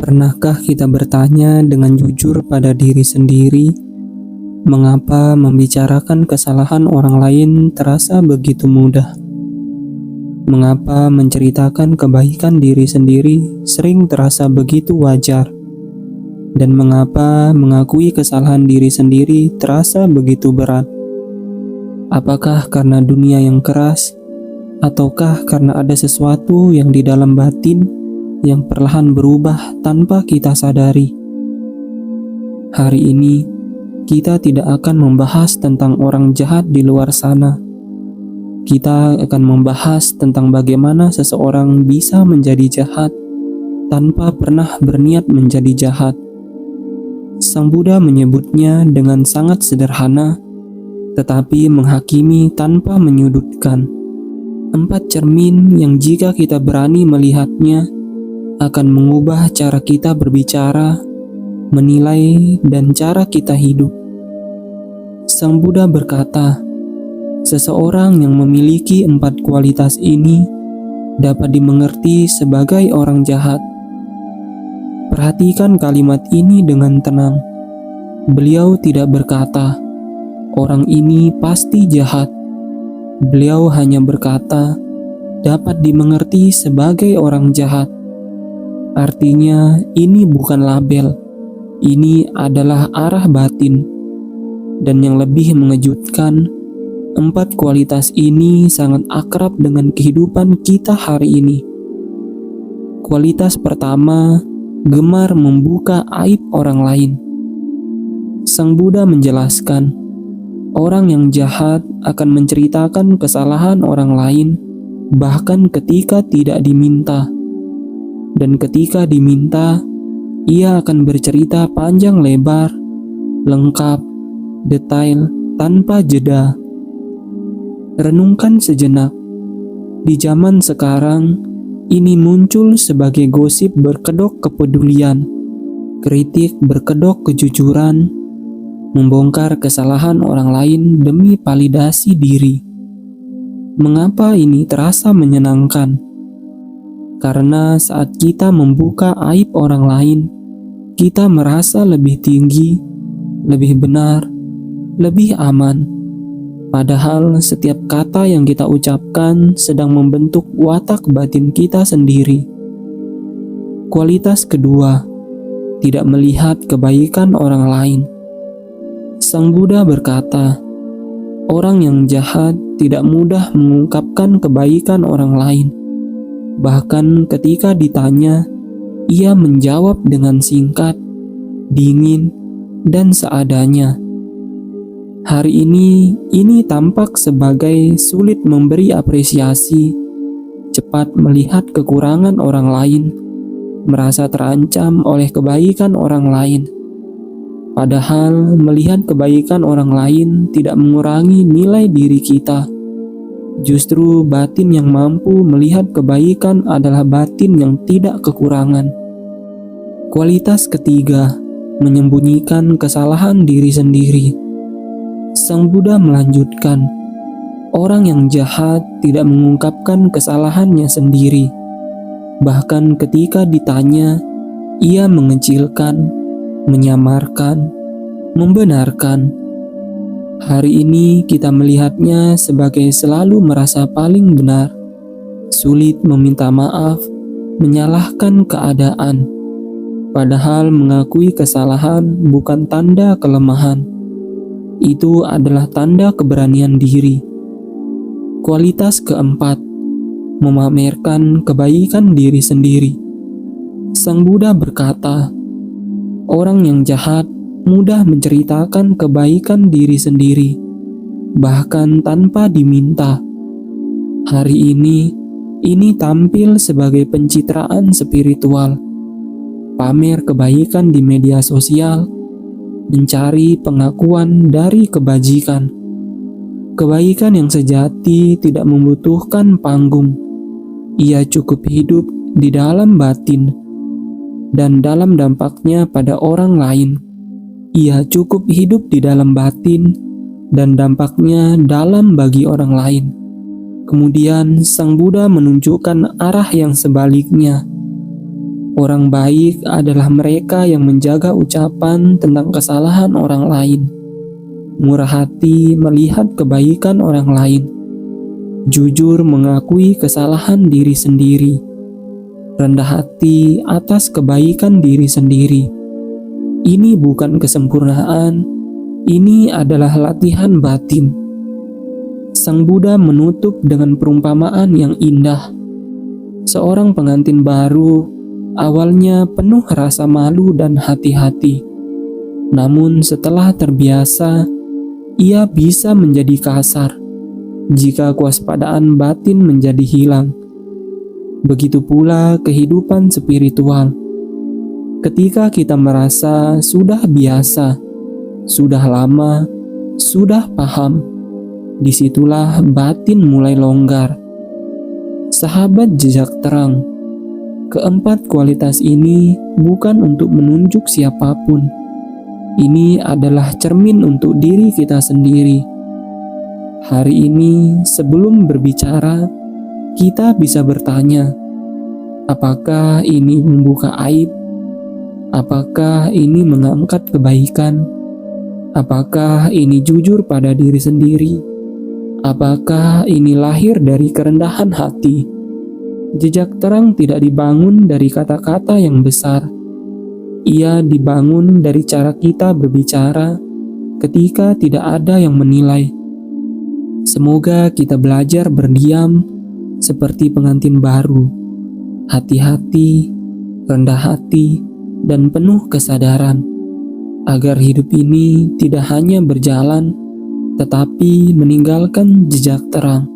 Pernahkah kita bertanya dengan jujur pada diri sendiri, mengapa membicarakan kesalahan orang lain terasa begitu mudah? Mengapa menceritakan kebaikan diri sendiri sering terasa begitu wajar? Dan mengapa mengakui kesalahan diri sendiri terasa begitu berat? Apakah karena dunia yang keras, ataukah karena ada sesuatu yang di dalam batin yang perlahan berubah tanpa kita sadari? Hari ini, kita tidak akan membahas tentang orang jahat di luar sana. Kita akan membahas tentang bagaimana seseorang bisa menjadi jahat tanpa pernah berniat menjadi jahat. Sang Buddha menyebutnya dengan sangat sederhana, tetapi menghakimi tanpa menyudutkan. 4 cermin yang jika kita berani melihatnya, akan mengubah cara kita berbicara, menilai, dan cara kita hidup. Sang Buddha berkata, seseorang yang memiliki 4 kualitas ini dapat dimengerti sebagai orang jahat. Perhatikan kalimat ini dengan tenang. Beliau tidak berkata, orang ini pasti jahat. Beliau hanya berkata, dapat dimengerti sebagai orang jahat. Artinya, ini bukan label. Ini adalah arah batin. Dan yang lebih mengejutkan, 4 kualitas ini sangat akrab dengan kehidupan kita hari ini. Kualitas pertama, gemar membuka aib orang lain. Sang Buddha menjelaskan, orang yang jahat akan menceritakan kesalahan orang lain, bahkan ketika tidak diminta. Dan ketika diminta, ia akan bercerita panjang lebar, lengkap, detail, tanpa jeda. Renungkan sejenak. Di zaman sekarang, ini muncul sebagai gosip berkedok kepedulian, kritik berkedok kejujuran, membongkar kesalahan orang lain demi validasi diri. Mengapa ini terasa menyenangkan? Karena saat kita membuka aib orang lain, kita merasa lebih tinggi, lebih benar, lebih aman. Padahal setiap kata yang kita ucapkan sedang membentuk watak batin kita sendiri. Kualitas kedua, tidak melihat kebaikan orang lain. Sang Buddha berkata, orang yang jahat tidak mudah mengungkapkan kebaikan orang lain. Bahkan ketika ditanya, ia menjawab dengan singkat, dingin, dan seadanya. Hari ini tampak sebagai sulit memberi apresiasi, cepat melihat kekurangan orang lain, merasa terancam oleh kebaikan orang lain. Padahal melihat kebaikan orang lain tidak mengurangi nilai diri kita. Justru batin yang mampu melihat kebaikan adalah batin yang tidak kekurangan. Kualitas ketiga, menyembunyikan kesalahan diri sendiri. Sang Buddha melanjutkan, orang yang jahat tidak mengungkapkan kesalahannya sendiri. Bahkan ketika ditanya, ia mengecilkan, menyamarkan, membenarkan. Hari ini kita melihatnya sebagai selalu merasa paling benar, sulit meminta maaf, menyalahkan keadaan. Padahal mengakui kesalahan bukan tanda kelemahan. Itu adalah tanda keberanian diri. Kualitas keempat, memamerkan kebaikan diri sendiri. Sang Buddha berkata, orang yang jahat mudah menceritakan kebaikan diri sendiri, bahkan tanpa diminta. Hari ini tampil sebagai pencitraan spiritual, pamer kebaikan di media sosial, mencari pengakuan dari kebajikan. Kebaikan yang sejati tidak membutuhkan panggung. Ia cukup hidup di dalam batin dan dalam dampaknya pada orang lain. Ia cukup hidup di dalam batin dan dampaknya dalam bagi orang lain. Kemudian Sang Buddha menunjukkan arah yang sebaliknya. Orang baik adalah mereka yang menjaga ucapan tentang kesalahan orang lain, murah hati melihat kebaikan orang lain, jujur mengakui kesalahan diri sendiri, rendah hati atas kebaikan diri sendiri. Ini bukan kesempurnaan, ini adalah latihan batin. Sang Buddha menutup dengan perumpamaan yang indah. Seorang pengantin baru awalnya penuh rasa malu dan hati-hati. Namun setelah terbiasa, ia bisa menjadi kasar jika kewaspadaan batin menjadi hilang. Begitu pula kehidupan spiritual. Ketika kita merasa sudah biasa, sudah lama, sudah paham, disitulah batin mulai longgar. Sahabat jejak terang, keempat kualitas ini bukan untuk menunjuk siapapun. Ini adalah cermin untuk diri kita sendiri. Hari ini, sebelum berbicara, kita bisa bertanya, apakah ini membuka aib? Apakah ini mengangkat kebaikan? Apakah ini jujur pada diri sendiri? Apakah ini lahir dari kerendahan hati? Jejak terang tidak dibangun dari kata-kata yang besar. Ia dibangun dari cara kita berbicara ketika tidak ada yang menilai. Semoga kita belajar berdiam seperti pengantin baru, hati-hati, rendah hati, dan penuh kesadaran, agar hidup ini tidak hanya berjalan, tetapi meninggalkan jejak terang.